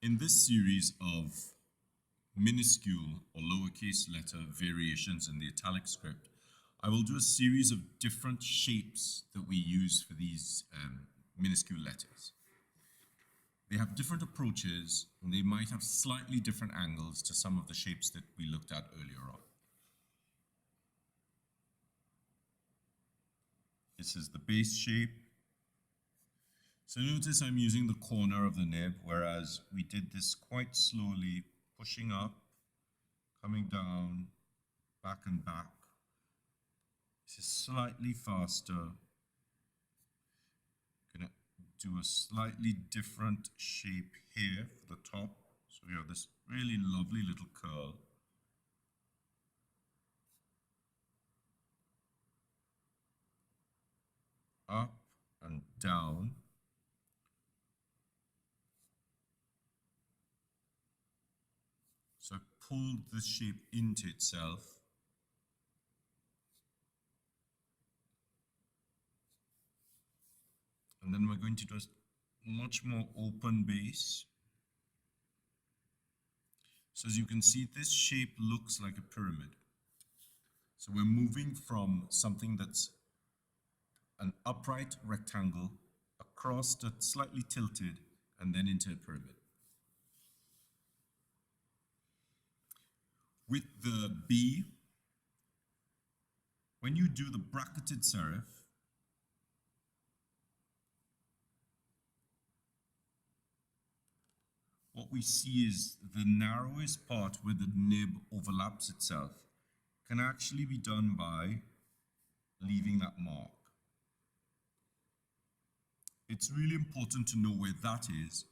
In this series of minuscule or lowercase letter variations in the italic script, I will do a series of different shapes that we use for these minuscule letters. They have different approaches, and they might have slightly different angles to some of the shapes that we looked at earlier on. This is the base shape. So notice I'm using the corner of the nib, whereas we did this quite slowly, pushing up, coming down, back and back. This is slightly faster. Gonna do a slightly different shape here for the top. So we have this really lovely little curl. Up and down. So I pulled the shape into itself. And then we're going to do a much more open base. So as you can see, this shape looks like a pyramid. So we're moving from something that's an upright rectangle across to slightly tilted and then into a pyramid. With the B, when you do the bracketed serif, what we see is the narrowest part where the nib overlaps itself can actually be done by leaving that mark. It's really important to know where that is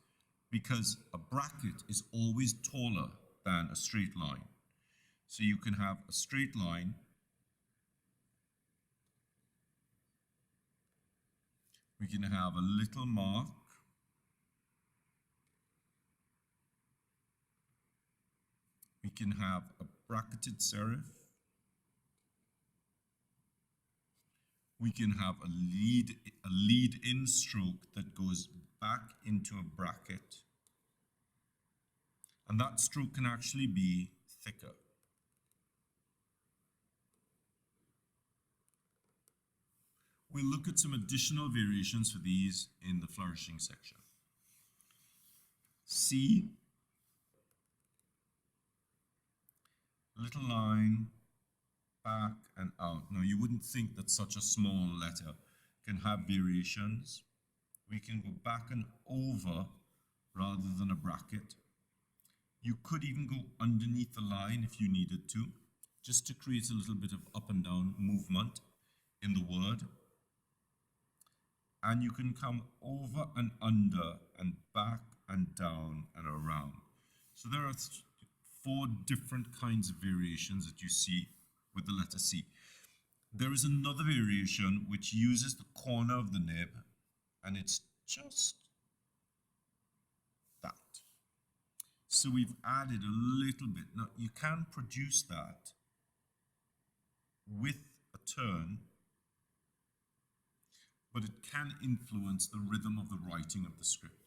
because a bracket is always taller than a straight line. So you can have a straight line, we can have a little mark, we can have a bracketed serif, we can have a lead-in stroke that goes back into a bracket, and that stroke can actually be thicker. We'll look at some additional variations for these in the flourishing section. C, little line, back and out. Now you wouldn't think that such a small letter can have variations. We can go back and over rather than a bracket. You could even go underneath the line if you needed to, just to create a little bit of up and down movement in the word. And you can come over and under and back and down and around. So there are four different kinds of variations that you see with the letter C. There is another variation which uses the corner of the nib, and it's just that. So we've added a little bit. Now you can produce that with a turn, but it can influence the rhythm of the writing of the script.